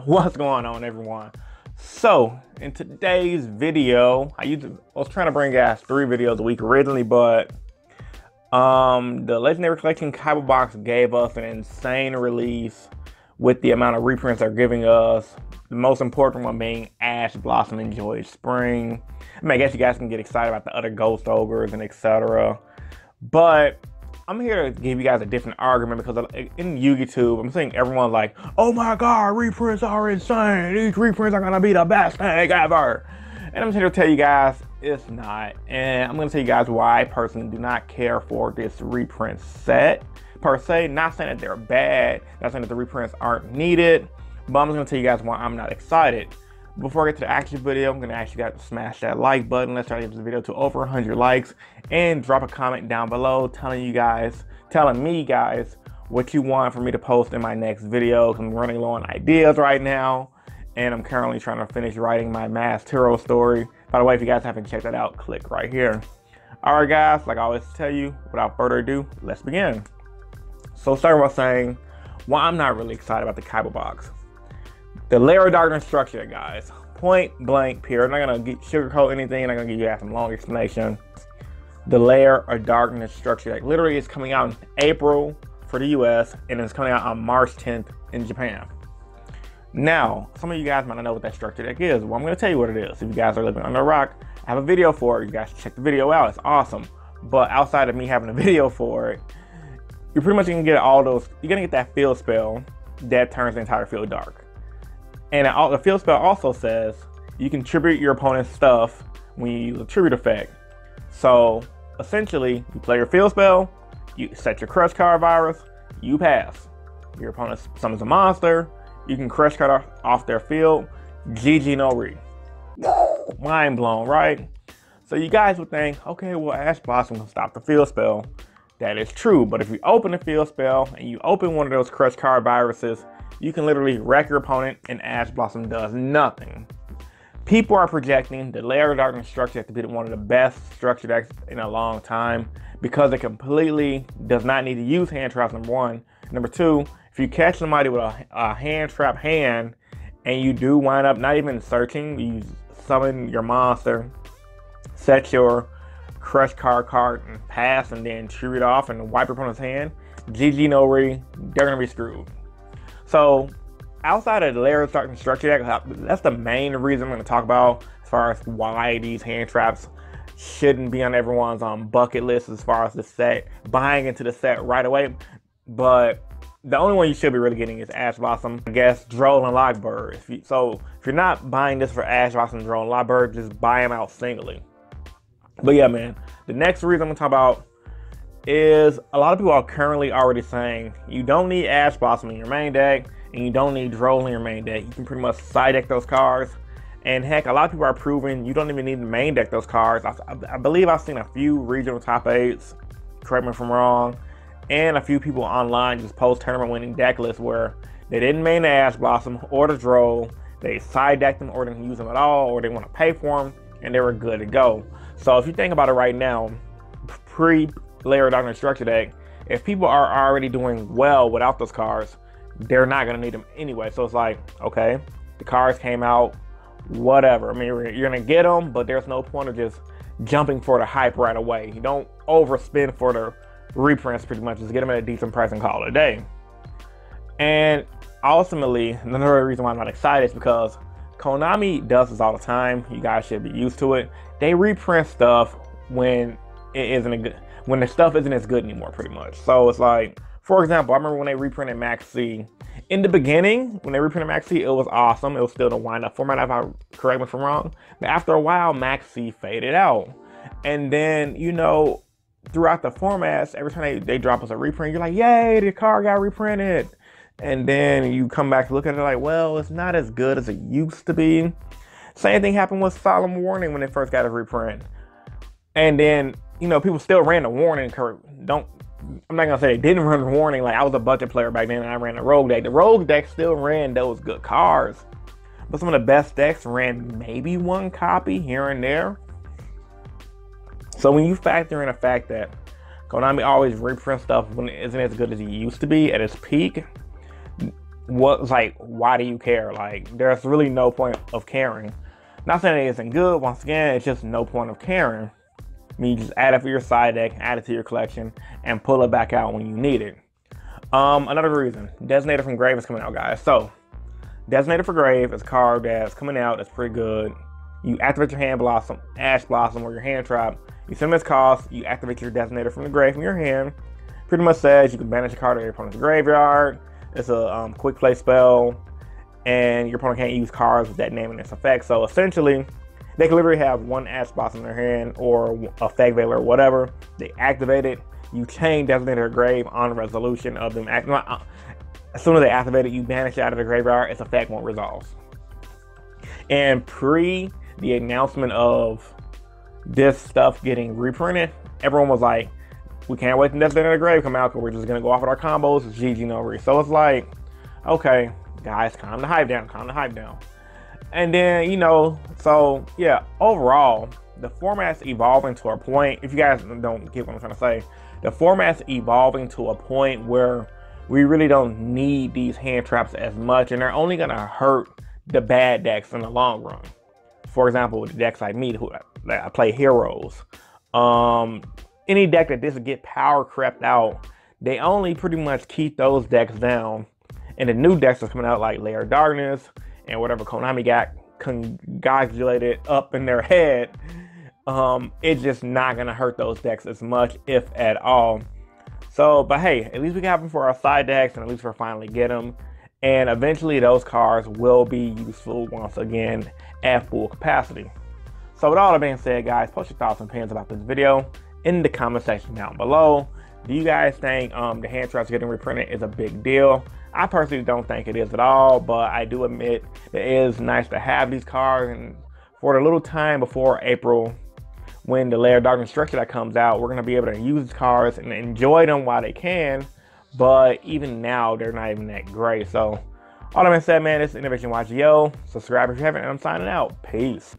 What's going on, everyone? So in today's video, I was trying to bring you guys 3 videos a week originally, but the Legendary Collection Kaiba Box gave us an insane release with the amount of reprints they're giving us. The most important one being Ash, Blossom, and Joyous Spring. I mean, I guess you guys can get excited about the other Ghost Ogres and etc. But I'm here to give you guys a different argument because in YouTube, I'm seeing everyone like, oh my god, reprints are insane. These reprints are gonna be the best thing ever. And I'm here to tell you guys it's not. And I'm gonna tell you guys why I personally do not care for this reprint set per se. Not saying that they're bad, not saying that the reprints aren't needed, but I'm just gonna tell you guys why I'm not excited. Before I get to the actual video, I'm gonna ask you guys to smash that like button. Let's try to get this video to over 100 likes and drop a comment down below telling me guys what you want for me to post in my next video. I'm running low on ideas right now, and I'm currently trying to finish writing my Masked Hero story. By the way, if you guys haven't checked that out, click right here. All right, guys, like I always tell you, without further ado, let's begin. So starting by saying why I'm not really excited about the Kaiba box. The layer of darkness structure, guys. Point blank period. I'm not gonna sugarcoat anything. I'm not gonna give you guys some long explanation. The layer of darkness structure deck literally is coming out in April for the US, and it's coming out on March 10th in Japan. Now, some of you guys might not know what that structure deck is. Well, I'm gonna tell you what it is. If you guys are living under a rock, I have a video for it. You guys should check the video out. It's awesome. But outside of me having a video for it, you're pretty much gonna get all those. You're gonna get that field spell that turns the entire field dark. And the field spell also says you can tribute your opponent's stuff when you use a tribute effect. So essentially, you play your field spell, you set your crush card virus, you pass. Your opponent summons a monster, you can crush card off their field. GG no re. Mind blown, right? So you guys would think, okay, well, Ash Blossom can stop the field spell. That is true, but if you open the field spell and you open one of those crush card viruses, you can literally wreck your opponent and Ash Blossom does nothing. People are projecting the Layer of Darkness structure to be one of the best structure decks in a long time because it completely does not need to use hand traps, number 1. Number 2, if you catch somebody with a hand trap hand and you do wind up not even searching, you summon your monster, set your crush card and pass, and then tribute off and wipe your opponent's hand, GG no re, they're gonna be screwed. So outside of the Layer of Darkness structure deck, that's the main reason I'm going to talk about as far as why these hand traps shouldn't be on everyone's bucket list as far as the set, buying into the set right away. But the only one you should be really getting is Ash Blossom, I guess, Droll, and Lockbird. If you're not buying this for Ash Blossom, Droll, and Lockbird, just buy them out singly. But yeah, man, the next reason I'm going to talk about is a lot of people are currently already saying you don't need Ash Blossom in your main deck and you don't need Droll in your main deck. You can pretty much side deck those cards. And heck, a lot of people are proving you don't even need to main deck those cards. I believe I've seen a few regional top 8s, correct me if I'm wrong, and a few people online just post tournament winning deck lists where they didn't main the Ash Blossom or the Droll, they side decked them or didn't use them at all, or they want to pay for them and they were good to go. So if you think about it right now, Layer of Darkness structure deck, if people are already doing well without those cards, they're not going to need them anyway. So it's like, okay, the cards came out, whatever. I mean, you're going to get them, but there's no point of just jumping for the hype right away. You don't overspend for the reprints, pretty much. Just get them at a decent price and call it a day. And ultimately, another reason why I'm not excited is because Konami does this all the time. You guys should be used to it. They reprint stuff when when the stuff isn't as good anymore, pretty much. So it's like, for example, I remember when they reprinted Max C. In the beginning, when they reprinted Max C, it was awesome. It was still the wind-up format, if I correct me if I'm wrong. But after a while, Max C faded out. And then, you know, throughout the formats, every time they drop us a reprint, you're like, yay, the card got reprinted. And then you come back to look at it like, well, it's not as good as it used to be. Same thing happened with Solemn Warning when they first got a reprint. And then, you know, people still ran the warning curve. I'm not gonna say they didn't run the warning. Like, I was a budget player back then and I ran the rogue deck. The rogue deck still ran those good cards, but some of the best decks ran maybe 1 copy here and there. So when you factor in the fact that Konami always reprint stuff when it isn't as good as it used to be at its peak, why do you care? Like, there's really no point of caring. Not saying it isn't good, once again, it's just no point of caring. I mean, you just add it for your side deck, add it to your collection, and pull it back out when you need it. Another reason, Designated from Grave is coming out, guys. So, Designated for Grave is a card that's coming out, that's pretty good. You activate your hand blossom, ash blossom, or your hand trap. You send this cost, you activate your Designated from the Grave from your hand. Pretty much says you can banish a card to your opponent's graveyard. It's a quick play spell, and your opponent can't use cards with that name in its effect. So essentially, they can literally have one ash blossom in their hand or a Fag Veil or whatever. They activate it. You chain Designated to Grave on resolution of them. As soon as they activate it, you banish it out of the graveyard. Its effect won't resolve. And pre the announcement of this stuff getting reprinted, everyone was like, we can't wait till Designated to Grave come out because we're just going to go off with our combos. It's GG no re. So it's like, okay, guys, calm the hype down, calm the hype down. And then, you know, so yeah, overall, the format's evolving to a point, if you guys don't get what I'm trying to say, the format's evolving to a point where we really don't need these hand traps as much, and they're only going to hurt the bad decks in the long run. For example, with the decks like me, who I play heroes, any deck that doesn't get power crept out, they only pretty much keep those decks down. And the new decks are coming out like Lair of Darkness and whatever Konami got congratulated up in their head, it's just not going to hurt those decks as much, if at all. So, but hey, at least we have them for our side decks, and at least we'll finally get them. And eventually those cards will be useful once again at full capacity. So with all that being said, guys, post your thoughts and opinions about this video in the comment section down below. Do you guys think the hand traps getting reprinted is a big deal? I personally don't think it is at all, but I do admit it is nice to have these cards. And for the little time before April, when the Lair of Darkness structure that comes out, we're going to be able to use these cards and enjoy them while they can. But even now, they're not even that great. So all that being said, man, this is Innovation Watch. Yo, subscribe if you haven't, and I'm signing out. Peace.